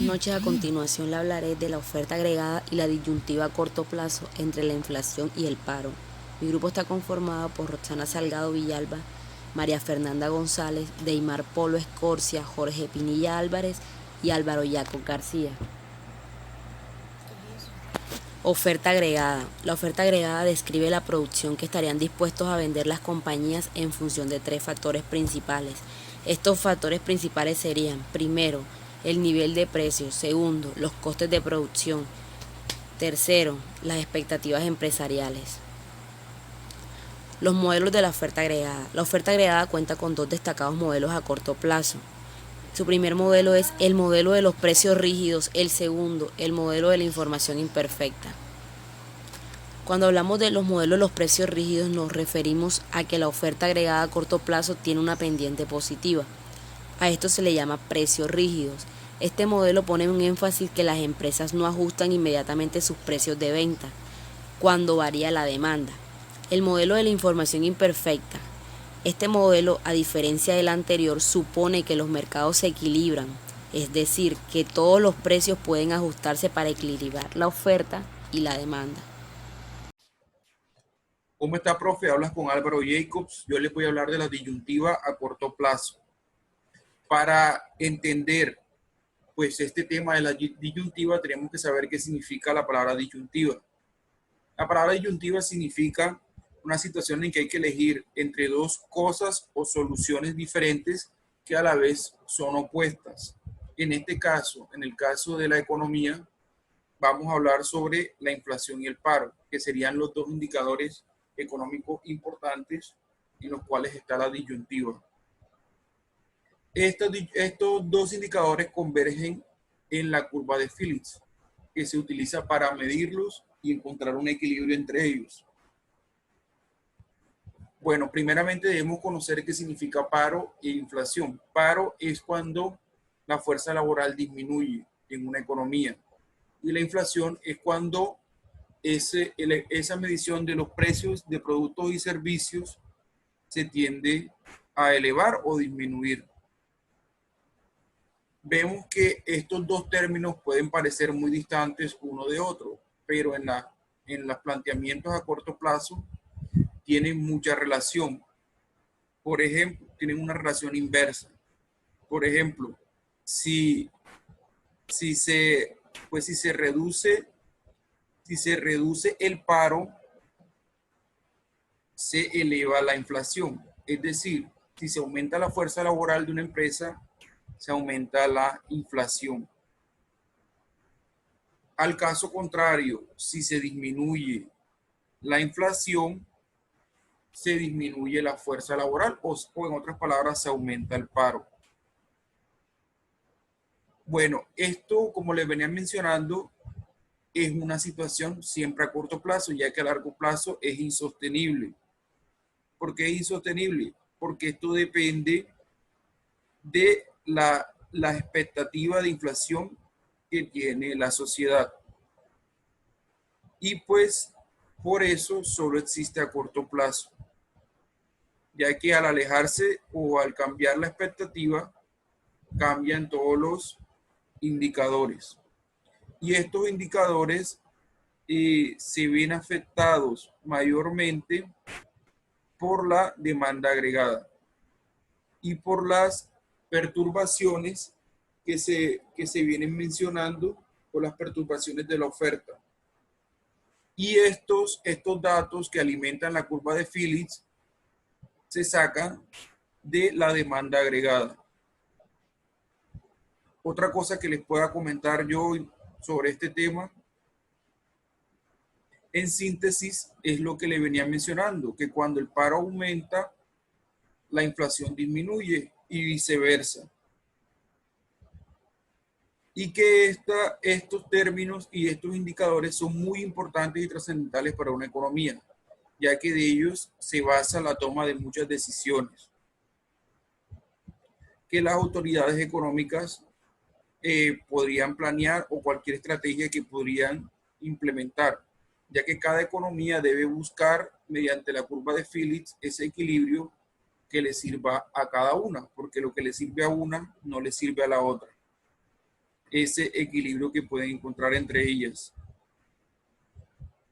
noches. A continuación le hablaré de la oferta agregada y la disyuntiva a corto plazo entre la inflación y el paro. Mi grupo está conformado por Roxana Salgado Villalba, María Fernanda González, Deimar Polo Escorcia, Jorge Pinilla Álvarez y Álvaro Yaco García. Oferta agregada. La oferta agregada describe la producción que estarían dispuestos a vender las compañías en función de 3 factores principales. Estos factores principales serían: primero, el nivel de precios; segundo, los costes de producción; tercero, las expectativas empresariales. Los modelos de la oferta agregada. La oferta agregada cuenta con 2 destacados modelos a corto plazo. Su primer modelo es el modelo de los precios rígidos, el segundo, el modelo de la información imperfecta. Cuando hablamos de los modelos de los precios rígidos, nos referimos a que la oferta agregada a corto plazo tiene una pendiente positiva. A esto se le llama precios rígidos. Este modelo pone un énfasis que las empresas no ajustan inmediatamente sus precios de venta cuando varía la demanda. El modelo de la información imperfecta. Este modelo, a diferencia del anterior, supone que los mercados se equilibran, es decir, que todos los precios pueden ajustarse para equilibrar la oferta y la demanda. ¿Cómo está, profe? Hablas con Álvaro Jacobs. Yo les voy a hablar de la disyuntiva a corto plazo. Para entender pues este tema de la disyuntiva, tenemos que saber qué significa la palabra disyuntiva. La palabra disyuntiva significa una situación en que hay que elegir entre 2 cosas o soluciones diferentes que a la vez son opuestas. En este caso, en el caso de la economía, vamos a hablar sobre la inflación y el paro, que serían los 2 indicadores económicos importantes en los cuales está la disyuntiva. Estos 2 indicadores convergen en la curva de Phillips, que se utiliza para medirlos y encontrar un equilibrio entre ellos. Bueno, primeramente debemos conocer qué significa paro e inflación. Paro es cuando la fuerza laboral disminuye en una economía, y la inflación es cuando esa medición de los precios de productos y servicios se tiende a elevar o disminuir. Vemos que estos 2 términos pueden parecer muy distantes uno de otro, pero en los planteamientos a corto plazo tienen mucha relación. Por ejemplo, tienen una relación inversa. Por ejemplo, si, si, se, pues si se reduce el paro, se eleva la inflación. Es decir, si se aumenta la fuerza laboral de una empresa, se aumenta la inflación. Al caso contrario, si se disminuye la inflación, se disminuye la fuerza laboral o en otras palabras, se aumenta el paro. Bueno, esto, como les venía mencionando, es una situación siempre a corto plazo, ya que a largo plazo es insostenible. ¿Por qué es insostenible? Porque esto depende de la expectativa de inflación que tiene la sociedad. Y pues por eso solo existe a corto plazo, ya que al alejarse o al cambiar la expectativa, cambian todos los indicadores. Y estos indicadores se ven afectados mayormente por la demanda agregada y por las perturbaciones que se vienen mencionando, por las perturbaciones de la oferta. Y estos datos que alimentan la curva de Phillips se sacan de la demanda agregada. Otra cosa que les pueda comentar yo sobre este tema, en síntesis, es lo que le venía mencionando, que cuando el paro aumenta, la inflación disminuye y viceversa. Y que estos términos y estos indicadores son muy importantes y trascendentales para una economía, ya que de ellos se basa la toma de muchas decisiones que las autoridades económicas podrían planear o cualquier estrategia que podrían implementar, ya que cada economía debe buscar mediante la curva de Phillips ese equilibrio que le sirva a cada una, porque lo que le sirve a una no le sirve a la otra. ese equilibrio que pueden encontrar entre ellas.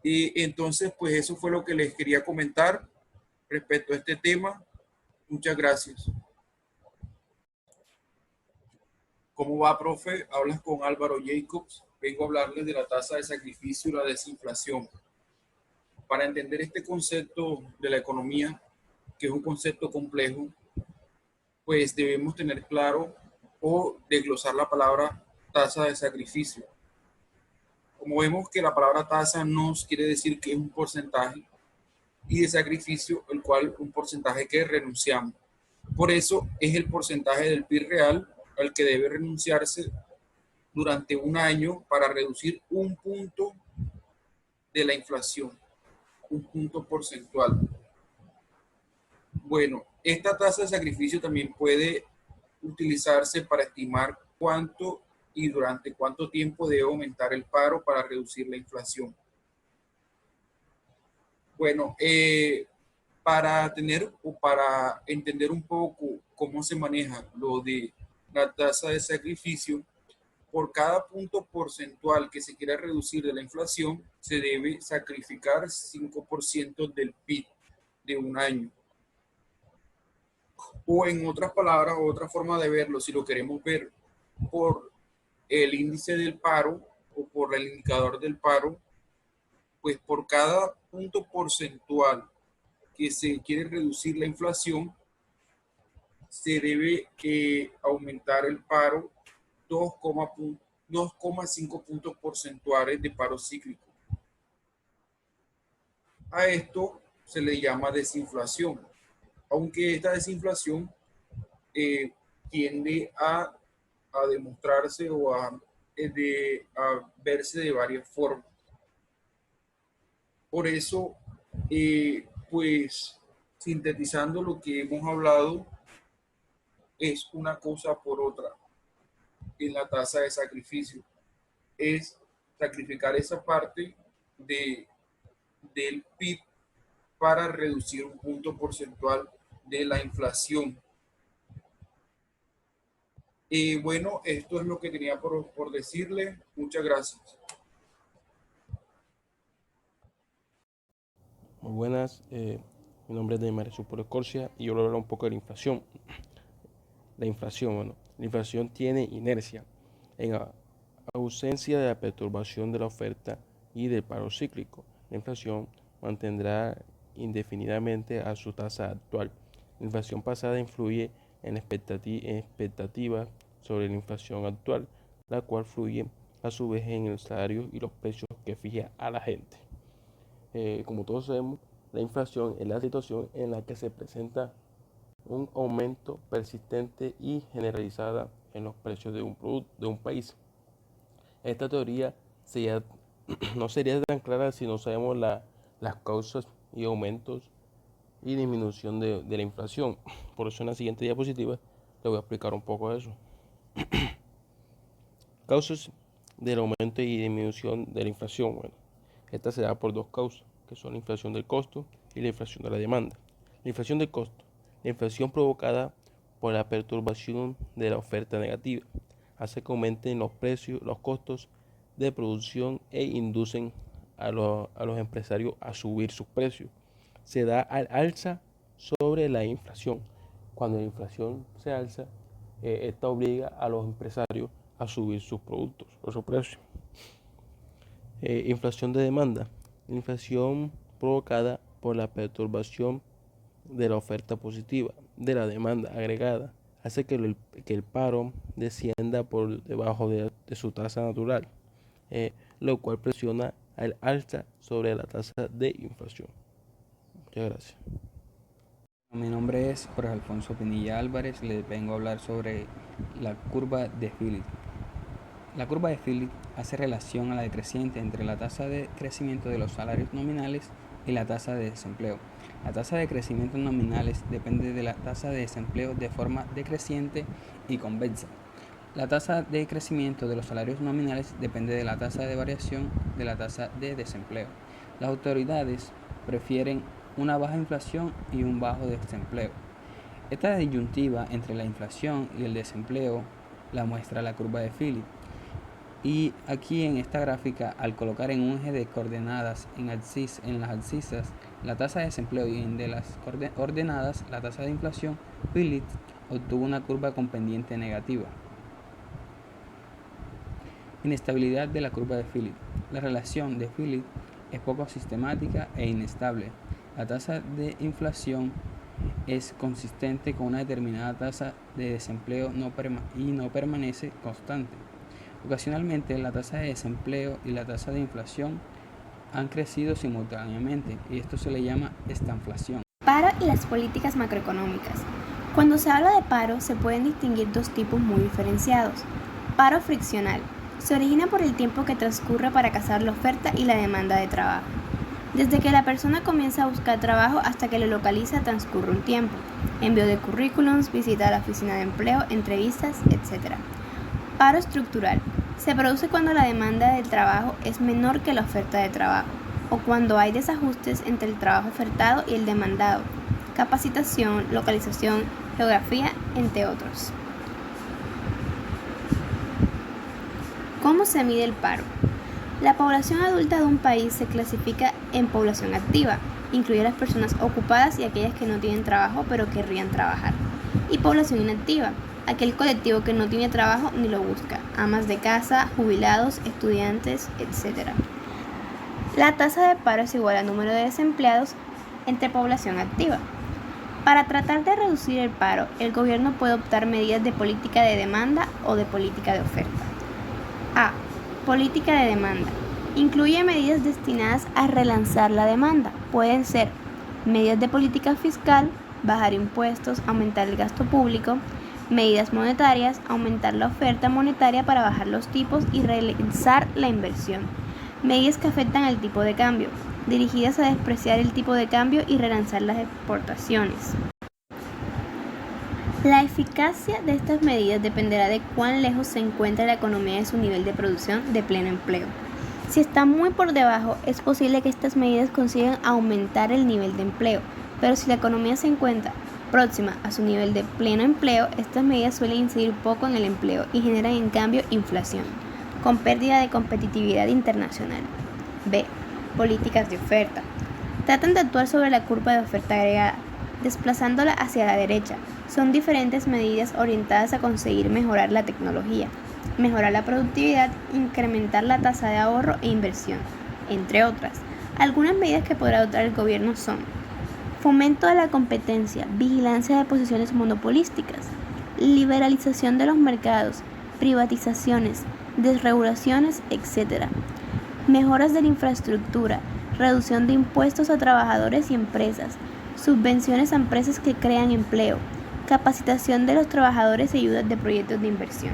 Y entonces, pues eso fue lo que les quería comentar respecto a este tema. Muchas gracias. ¿Cómo va, profe? Hablas con Álvaro Jacobs. Vengo a hablarles de la tasa de sacrificio y la desinflación. Para entender este concepto de la economía, que es un concepto complejo, pues debemos tener claro o desglosar la palabra tasa de sacrificio. Como vemos que la palabra tasa nos quiere decir que es un porcentaje y de sacrificio, el cual un porcentaje que renunciamos. Por eso es el porcentaje del PIB real al que debe renunciarse durante un año para reducir un punto de la inflación, un punto porcentual. Bueno, esta tasa de sacrificio también puede utilizarse para estimar cuánto y durante cuánto tiempo debe aumentar el paro para reducir la inflación. Bueno, para tener o para entender un poco cómo se maneja lo de la tasa de sacrificio, por cada punto porcentual que se quiera reducir de la inflación, se debe sacrificar 5% del PIB de un año. O en otras palabras, otra forma de verlo, si lo queremos ver por el índice del paro o por el indicador del paro, pues por cada punto porcentual que se quiere reducir la inflación, se debe aumentar el paro 2,5 puntos porcentuales de paro cíclico. A esto se le llama desinflación, aunque esta desinflación tiende a demostrarse o a verse de varias formas. Por eso, pues, sintetizando lo que hemos hablado, es una cosa por otra en la tasa de sacrificio. Es sacrificar esa parte del PIB para reducir un punto porcentual de la inflación. Bueno, esto es lo que tenía por decirle. Muchas gracias. Muy buenas, mi nombre es Neymar Supor Escorcia y yo voy a hablar un poco de la inflación. La inflación, la inflación tiene inercia en ausencia de la perturbación de la oferta y del paro cíclico. La inflación mantendrá indefinidamente a su tasa actual. La inflación pasada influye en expectativas sobre la inflación actual, la cual fluye a su vez en el salario y los precios que fija a la gente. Como todos sabemos, la inflación es la situación en la que se presenta un aumento persistente y generalizada en los precios de un producto de un país. Esta teoría no sería tan clara si no sabemos las causas y aumentos y disminución de la inflación. Por eso en la siguiente diapositiva le voy a explicar un poco de eso. Causas del aumento y disminución de la inflación. Bueno, esta se da por dos causas, que son la inflación del costo y la inflación de la demanda. La inflación del costo. La inflación provocada por la perturbación de la oferta negativa hace que aumenten los precios, los costos de producción e inducen a los empresarios a subir sus precios. Se da al alza sobre la inflación. Cuando la inflación se alza, esta obliga a los empresarios a subir sus productos o sus precios. Inflación de demanda. La inflación provocada por la perturbación de la oferta positiva de la demanda agregada hace que el paro descienda por debajo de su tasa natural, lo cual presiona al alza sobre la tasa de inflación. Muchas gracias. Mi nombre es Jorge Alfonso Pinilla Álvarez, les vengo a hablar sobre la curva de Phillips. La curva de Phillips hace relación a la decreciente entre la tasa de crecimiento de los salarios nominales y la tasa de desempleo. La tasa de crecimiento nominales depende de la tasa de desempleo de forma decreciente y convexa. La tasa de crecimiento de los salarios nominales depende de la tasa de variación de la tasa de desempleo. Las autoridades prefieren una baja inflación y un bajo desempleo. Esta disyuntiva entre la inflación y el desempleo la muestra la curva de Phillips. Y aquí en esta gráfica, al colocar en un eje de coordenadas en las abscisas la tasa de desempleo y en de las ordenadas la tasa de inflación, Phillips obtuvo una curva con pendiente negativa. Inestabilidad de la curva de Phillips. La relación de Phillips es poco sistemática e inestable. La tasa de inflación es consistente con una determinada tasa de desempleo y no permanece constante. Ocasionalmente, la tasa de desempleo y la tasa de inflación han crecido simultáneamente y esto se le llama estanflación. Paro y las políticas macroeconómicas. Cuando se habla de paro, se pueden distinguir dos tipos muy diferenciados. Paro friccional. Se origina por el tiempo que transcurre para casar la oferta y la demanda de trabajo. Desde que la persona comienza a buscar trabajo hasta que lo localiza transcurre un tiempo. Envío de currículums, visita a la oficina de empleo, entrevistas, etc. Paro estructural. Se produce cuando la demanda de trabajo es menor que la oferta de trabajo o cuando hay desajustes entre el trabajo ofertado y el demandado. Capacitación, localización, geografía, entre otros. ¿Cómo se mide el paro? La población adulta de un país se clasifica en población activa, incluye a las personas ocupadas y aquellas que no tienen trabajo pero querrían trabajar, y población inactiva, aquel colectivo que no tiene trabajo ni lo busca, amas de casa, jubilados, estudiantes, etc. La tasa de paro es igual al número de desempleados entre población activa. Para tratar de reducir el paro, el gobierno puede optar medidas de política de demanda o de política de oferta. A. Política de demanda. Incluye medidas destinadas a relanzar la demanda. Pueden ser medidas de política fiscal, bajar impuestos, aumentar el gasto público, medidas monetarias, aumentar la oferta monetaria para bajar los tipos y relanzar la inversión. Medidas que afectan al tipo de cambio, dirigidas a despreciar el tipo de cambio y relanzar las exportaciones. La eficacia de estas medidas dependerá de cuán lejos se encuentra la economía de su nivel de producción de pleno empleo. Si está muy por debajo, es posible que estas medidas consigan aumentar el nivel de empleo, pero si la economía se encuentra próxima a su nivel de pleno empleo, estas medidas suelen incidir poco en el empleo y generan en cambio inflación, con pérdida de competitividad internacional. B. Políticas de oferta. Tratan de actuar sobre la curva de oferta agregada, desplazándola hacia la derecha. Son diferentes medidas orientadas a conseguir mejorar la tecnología, mejorar la productividad, incrementar la tasa de ahorro e inversión, entre otras. Algunas medidas que podrá adoptar el gobierno son fomento de la competencia, vigilancia de posiciones monopolísticas, liberalización de los mercados, privatizaciones, desregulaciones, etc. Mejoras de la infraestructura, reducción de impuestos a trabajadores y empresas, subvenciones a empresas que crean empleo, capacitación de los trabajadores y ayudas de proyectos de inversión.